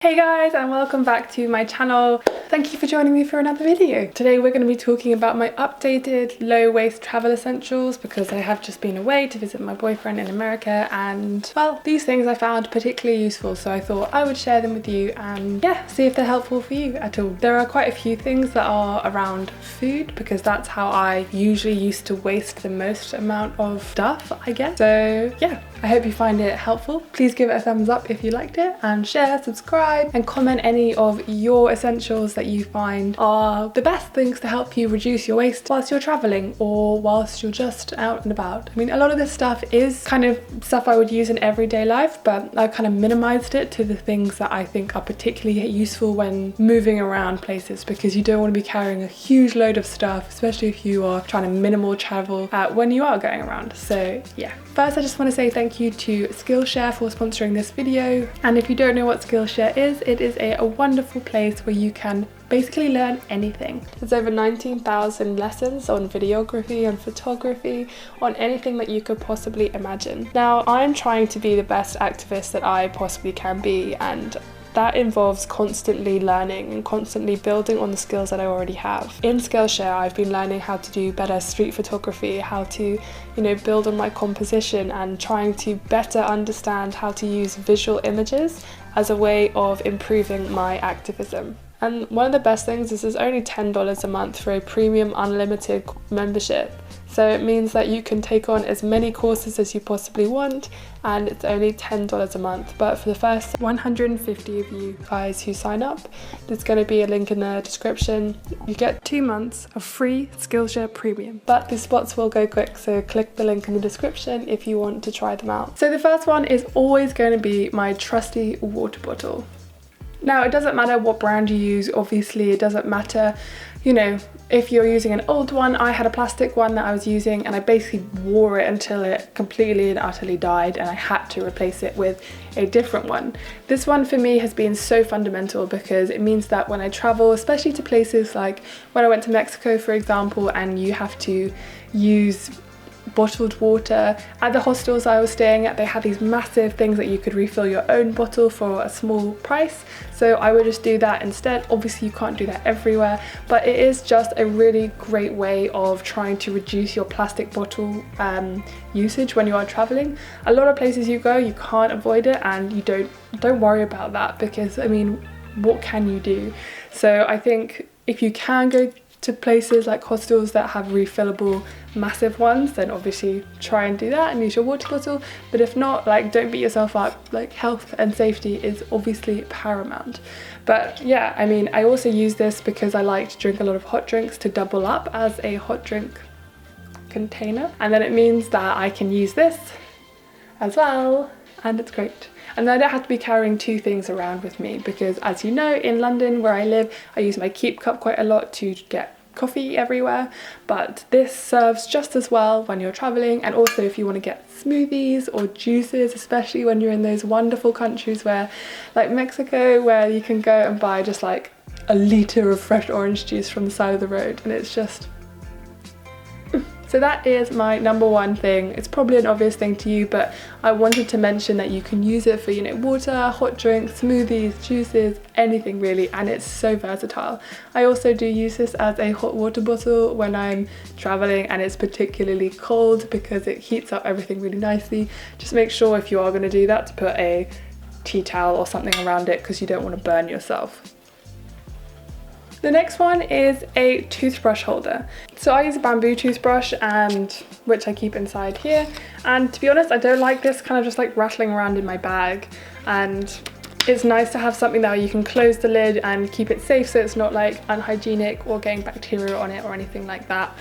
Hey guys, and welcome back to my channel. Thank you for joining me for another video. Today we're going to be talking about my updated low waist travel essentials because I have just been away to visit my boyfriend in America, and well, these things I found particularly useful, so I thought I would share them with you and yeah, see if they're helpful for you at all. There are quite a few things that are around food because that's how I usually used to waste the most amount of stuff, I guess. So yeah, I hope you find it helpful. Please give it a thumbs up if you liked it, and share, subscribe, and comment any of your essentials that you find are the best things to help you reduce your waste whilst you're traveling or whilst you're just out and about. I mean, a lot of this stuff is kind of stuff I would use in everyday life, but I kind of minimized it to the things that I think are particularly useful when moving around places, because you don't want to be carrying a huge load of stuff, especially if you are trying to minimal travel when you are going around. So yeah. First, I just want to say thank you to Skillshare for sponsoring this video. And if you don't know what Skillshare is, it is a wonderful place where you can basically learn anything. There's over 19,000 lessons on videography and photography, on anything that you could possibly imagine. Now, I'm trying to be the best activist that I possibly can be, and that involves constantly learning and constantly building on the skills that I already have. In Skillshare, I've been learning how to do better street photography, how to, build on my composition, and trying to better understand how to use visual images as a way of improving my activism. And one of the best things is it's only $10 a month for a premium unlimited membership. So it means that you can take on as many courses as you possibly want, and it's only $10 a month. But for the first 150 of you guys who sign up, there's going to be a link in the description. You get 2 months of free Skillshare Premium. But the spots will go quick, so click the link in the description if you want to try them out. So the first one is always going to be my trusty water bottle. Now, it doesn't matter what brand you use, obviously. It doesn't matter, if you're using an old one. I had a plastic one that I was using, and I basically wore it until it completely and utterly died, and I had to replace it with a different one. This one for me has been so fundamental because it means that when I travel, especially to places like when I went to Mexico, for example, and you have to use bottled water. At the hostels I was staying at, they had these massive things that you could refill your own bottle for a small price, so I would just do that instead. Obviously you can't do that everywhere, but it is just a really great way of trying to reduce your plastic bottle usage when you are traveling. A lot of places you go, you can't avoid it, and you don't worry about that because, I mean, what can you do? So I think if you can go to places like hostels that have refillable massive ones, then obviously try and do that and use your water bottle. But if not, don't beat yourself up. Health and safety is obviously paramount. But yeah, I mean, I also use this because I like to drink a lot of hot drinks to double up as a hot drink container, and then it means that I can use this as well, and it's great. And I don't have to be carrying two things around with me because, as you know, in London where I live, I use my Keep cup quite a lot to get coffee everywhere, but this serves just as well when you're traveling, and also if you want to get smoothies or juices, especially when you're in those wonderful countries where, like Mexico, where you can go and buy just like a litre of fresh orange juice from the side of the road, and it's just so that is my number one thing. It's probably an obvious thing to you, but I wanted to mention that you can use it for, water, hot drinks, smoothies, juices, anything really, and it's so versatile. I also do use this as a hot water bottle when I'm traveling and it's particularly cold because it heats up everything really nicely. Just make sure if you are going to do that to put a tea towel or something around it because you don't want to burn yourself. The next one is a toothbrush holder. So I use a bamboo toothbrush, and which I keep inside here. And to be honest, I don't like this kind of just rattling around in my bag. And it's nice to have something that you can close the lid and keep it safe so it's not unhygienic or getting bacteria on it or anything like that.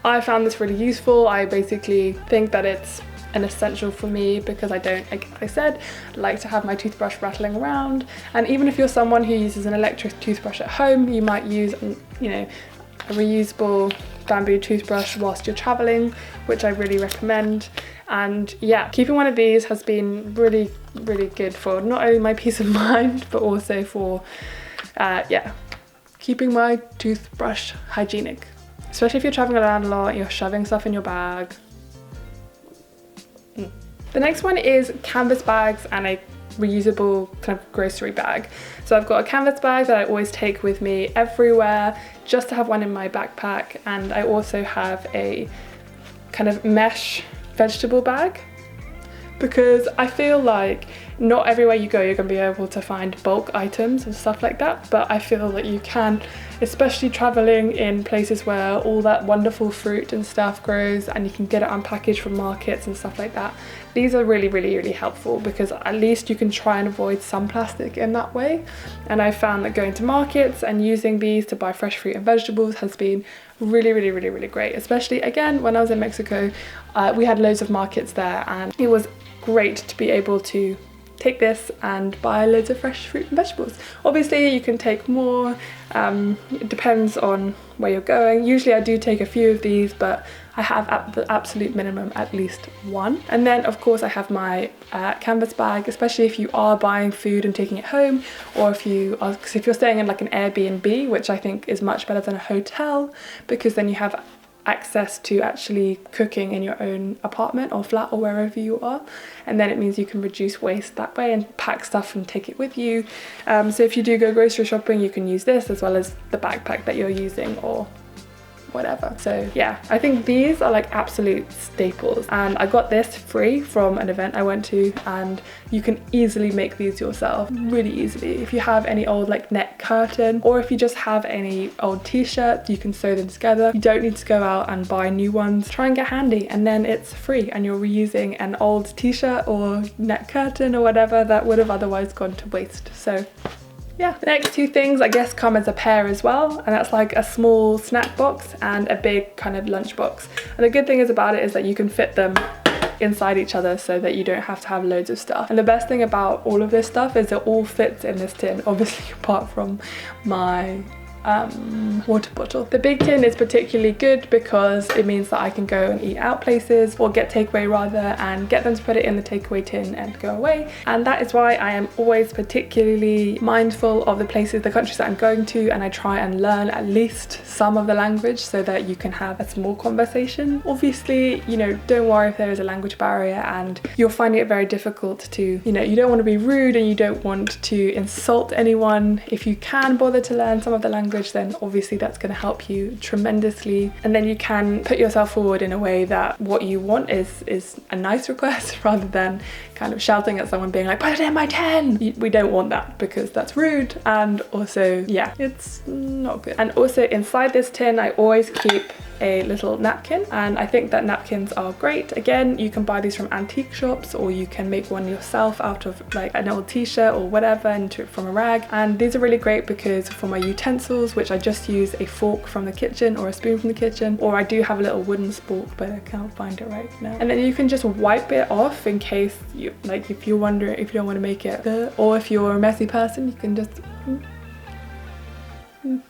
I found this really useful. I basically think that it's an essential for me because I don't, like I said, like to have my toothbrush rattling around. And even if you're someone who uses an electric toothbrush at home, you might use a reusable bamboo toothbrush whilst you're traveling, which I really recommend. And yeah, keeping one of these has been really, really good for not only my peace of mind, but also for keeping my toothbrush hygienic, especially if you're traveling around a lot, you're shoving stuff in your bag. The next one is canvas bags and a reusable kind of grocery bag. So I've got a canvas bag that I always take with me everywhere, just to have one in my backpack, and I also have a kind of mesh vegetable bag, because I feel like not everywhere you go you're going to be able to find bulk items and stuff like that, but I feel that you can, especially traveling in places where all that wonderful fruit and stuff grows and you can get it unpackaged from markets and stuff like that. These are really helpful, because at least you can try and avoid some plastic in that way. And I found that going to markets and using these to buy fresh fruit and vegetables has been really great, especially again when I was in Mexico. We had loads of markets there, and it was great to be able to take this and buy loads of fresh fruit and vegetables. Obviously you can take more, it depends on where you're going. Usually I do take a few of these, but I have at the absolute minimum at least one. And then of course I have my canvas bag, especially if you are buying food and taking it home, or if you're staying in like an Airbnb, which I think is much better than a hotel, because then you have access to actually cooking in your own apartment or flat or wherever you are, and then it means you can reduce waste that way and pack stuff and take it with you. So if you do go grocery shopping, you can use this as well as the backpack that you're using or whatever. So yeah, I think these are like absolute staples, and I got this free from an event I went to, and you can easily make these yourself really easily. If you have any old like net curtain, or if you just have any old t-shirts, you can sew them together. You don't need to go out and buy new ones. Try and get handy, and then it's free and you're reusing an old t-shirt or net curtain or whatever that would have otherwise gone to waste. So yeah, the next two things I guess come as a pair as well, and that's like a small snack box and a big kind of lunch box. And the good thing about it is that you can fit them inside each other so that you don't have to have loads of stuff. And the best thing about all of this stuff is it all fits in this tin, obviously apart from my water bottle. The big tin is particularly good because it means that I can go and eat out places, or get takeaway rather, and get them to put it in the takeaway tin and go away. And that is why I am always particularly mindful of the places, the countries that I'm going to, and I try and learn at least some of the language so that you can have a small conversation. Obviously, you know, don't worry if there is a language barrier and you're finding it very difficult to, you know, you don't want to be rude and you don't want to insult anyone. If you can bother to learn some of the language, then obviously that's going to help you tremendously, and then you can put yourself forward in a way that what you want is a nice request rather than kind of shouting at someone being like, put it in my tin. We don't want that, because that's rude, and also yeah, it's not good. And also inside this tin I always keep a little napkin, and I think that napkins are great. Again, you can buy these from antique shops, or you can make one yourself out of like an old t-shirt or whatever and do it from a rag. And these are really great because for my utensils, which I just use a fork from the kitchen or a spoon from the kitchen, or I do have a little wooden spork but I can't find it right now. And then you can just wipe it off in case you, like if you're wondering, if you don't want to make it, or if you're a messy person, you can just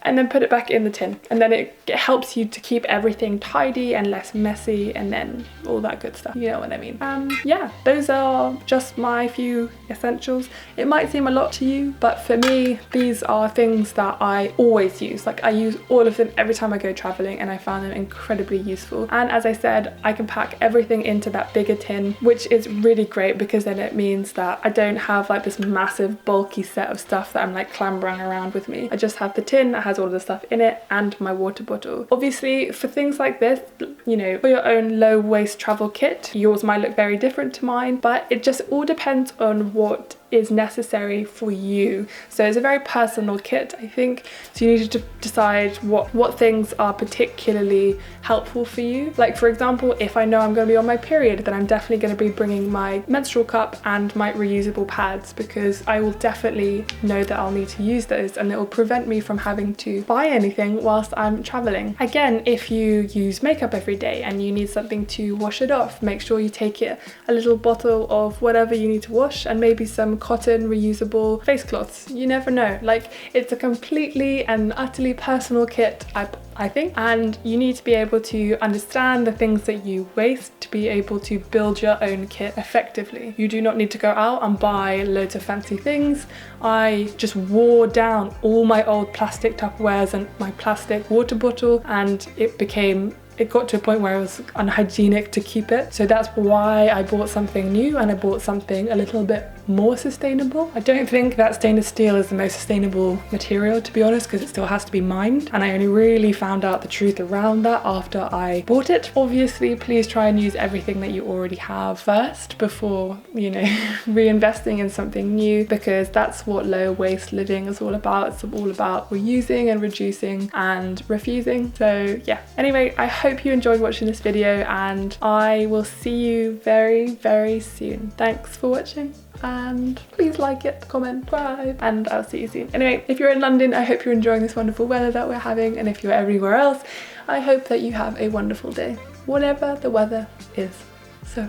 and then put it back in the tin, and then it helps you to keep everything tidy and less messy, and then all that good stuff, you know what I mean. Yeah, those are just my few essentials. It might seem a lot to you, but for me these are things that I always use. Like I use all of them every time I go traveling, and I found them incredibly useful. And as I said, I can pack everything into that bigger tin, which is really great because then it means that I don't have like this massive bulky set of stuff that I'm like clambering around with me. I just have the tin that has all of the stuff in it and my water bottle. Obviously for things like this, you know, for your own low waste travel kit, yours might look very different to mine, but it just all depends on what is necessary for you. So it's a very personal kit, I think, so you need to decide what things are particularly helpful for you. Like for example, if I know I'm going to be on my period, then I'm definitely going to be bringing my menstrual cup and my reusable pads, because I will definitely know that I'll need to use those, and it will prevent me from having to buy anything whilst I'm traveling. Again, if you use makeup every day and you need something to wash it off, make sure you take a little bottle of whatever you need to wash, and maybe some cotton reusable face cloths. You never know. Like, it's a completely and utterly personal kit, I think, and you need to be able to understand the things that you waste to be able to build your own kit effectively. You do not need to go out and buy loads of fancy things. I just wore down all my old plastic Tupperwares and my plastic water bottle, and it got to a point where it was unhygienic to keep it. So that's why I bought something new, and I bought something a little bit more sustainable. I don't think that stainless steel is the most sustainable material, to be honest, because it still has to be mined, and I only really found out the truth around that after I bought it. Obviously, please try and use everything that you already have first before, you know, reinvesting in something new, because that's what low waste living is all about. It's all about reusing and reducing and refusing. So yeah, anyway, I hope you enjoyed watching this video, and I will see you very, very soon. Thanks for watching, and please like it, comment, subscribe, and I'll see you soon. Anyway, if you're in London, I hope you're enjoying this wonderful weather that we're having, and if you're everywhere else, I hope that you have a wonderful day, whatever the weather is. So